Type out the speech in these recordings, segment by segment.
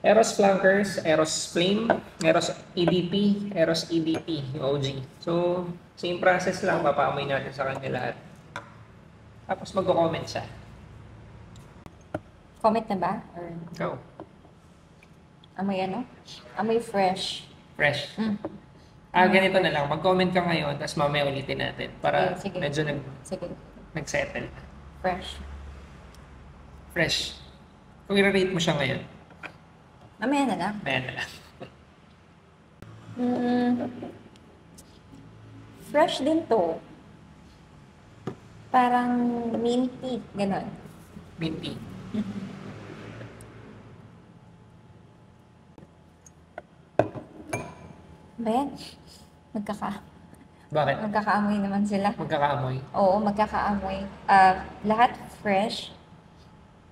Eros Flankers, Eros Flame, Eros EDP, Eros EDP, yung OG. So, same process lang, papaamoy natin sa kanya lahat. Tapos magko-comment siya. Comment na ba? Or Go. amoy ano? Amoy fresh. Fresh. Mm. Ganito na lang. Mag-comment ka ngayon, tapos mamaya ulitin natin para Sige. medyo Sige. nag-settle. Fresh. Fresh. Kung i-rate mo siya ngayon, Mamaya na lang. mamaya na lang. Fresh din to. Parang minty, ganon. Minty. Ba yan? Bakit? Magkakaamoy naman sila. Magkakaamoy. Oo, magkakaamoy. Lahat fresh.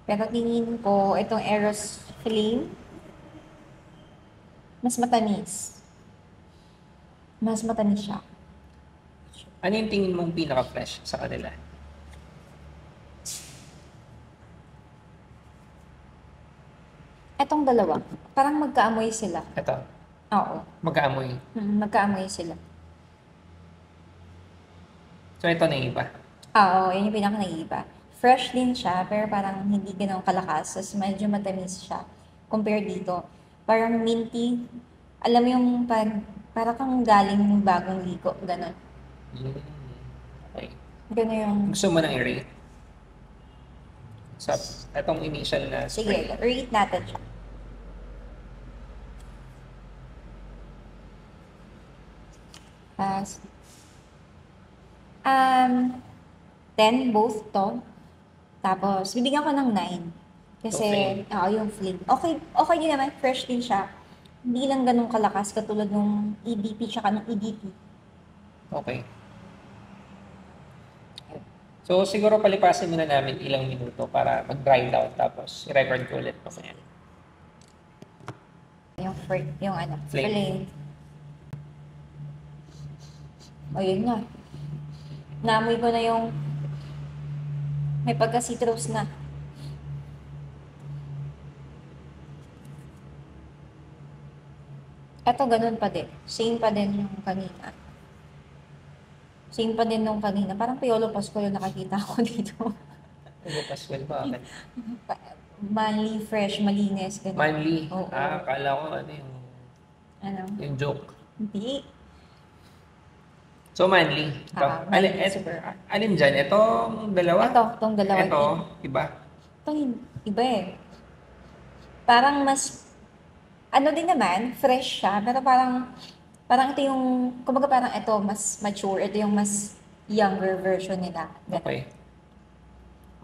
Pero tingin ko, itong Eros Flame, mas matamis. Mas matamis siya. Ano yung tingin mong pinaka-fresh sa kanila? Etong dalawa, parang magkaamoy sila. Ito, Oo. magkaamoy. Magkaamoy sila. So, ito na yung iba. Oo, yun yung pinaka-naiiba. Fresh din siya, pero parang hindi ganun kalakas. Tapos medyo matamis siya. Compare dito. Parang minty. Alam mo yung parang kang galing ng bagong ligo. Ganon. Okay. Ganon yung... Gusto mo nang i-rate? Sa itong initial na Sige, spray. rate natin siya. As 10 both to. Tapos, bibigyan ko ng 9. Kasi, yung flame. Okay din naman. Fresh din siya. Hindi lang ganun kalakas katulad ng EDP tsaka ng EDP. Okay. So, siguro palipasin muna namin ilang minuto para mag-dry down tapos i-record ko ulit mamaya. Yung Flame. flame. O, yun nga. Naamoy ko na yung may pagka-citrus na. Eto, ganun pa din. Same pa din yung kanina. Same pa din nung kanina. Parang Piolo Pascual yung nakakita ko dito. Ano Pascual ba? Manly, fresh, malinis. Ganun. Manly. Oo. Akala ko ano yung joke. Hindi. So, manly. Ito. Manly, super. Alin dyan? Itong dalawa? Itong dalawa. Ito, iba? Itong iba eh. Parang mas, ano din naman, fresh siya, pero parang ito yung, kumbaga parang ito, mas mature, ito yung mas younger version nila. Okay.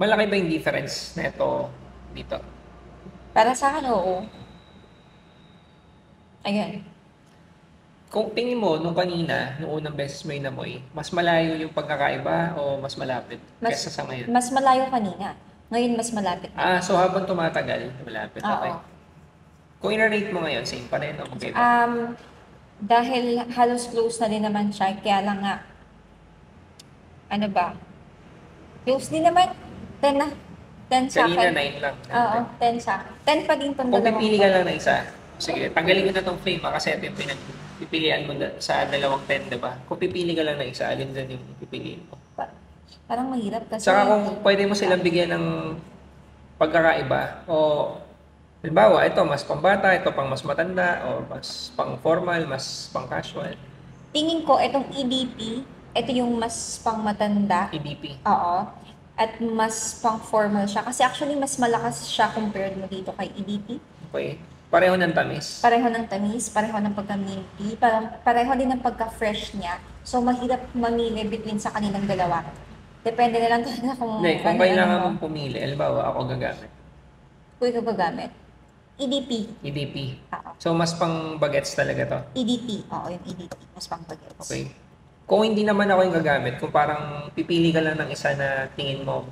Malaki ba yung difference na ito dito? Para sa akin, oo. Ayan. Kung tingin mo, nung kanina, nung unang beses mo inamoy, mas malayo yung pagkakaiba o mas malapit kaysa sa ngayon? Mas malayo kanina. Ngayon, mas malapit. So habang tumatagal, malapit. Oo. Okay. Kung i-rate mo ngayon, same pa rin o okay ba? Dahil halos close na din naman siya, kaya lang nga, ano ba? Close din naman. 10 na. 10 sa akin. Kanina 9 lang. Oo, 10 sa akin. 10 pa din itong Kung dalawang. pipili ka lang ng isa, sige, tanggalin ko na itong flame kasi ito yung pipilian mo sa dalawang 10, diba? Kung pipili ka lang ng isa, alin dyan yung pipiliin mo? Parang mahirap kasi. Saka kung pwede mo silang bigyan ng pagkakaiba o halimbawa, ito mas pambata, ito pang mas matanda, o mas pang formal, mas pang casual. Tingin ko, itong EDP, ito yung mas pang matanda. EDP. Oo. At mas pang formal siya. Kasi actually, mas malakas siya compared mo dito kay EDP. Okay. Pareho ng tamis. Pareho ng tamis, pareho ng pagka-minty, pareho din ng pagka-fresh niya. So, mahirap mamili between sa kanilang dalawa. Depende na lang talaga kung kung kailangan mong pumili, halimbawa, ako gagamit. Kung ikaw gagamit. EDP. EDP. Oo. So, mas pang bagets talaga to? EDP. Oo, yung EDP. Mas pang bagets. Okay. Kung hindi naman ako yung gagamit, kung parang pipili ka lang ng isa na tingin mo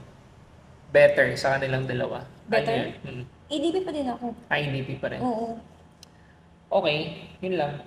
better sa kanilang dalawa. Better? EDP pa din ako. EDP pa rin. Oo. Okay, yun lang.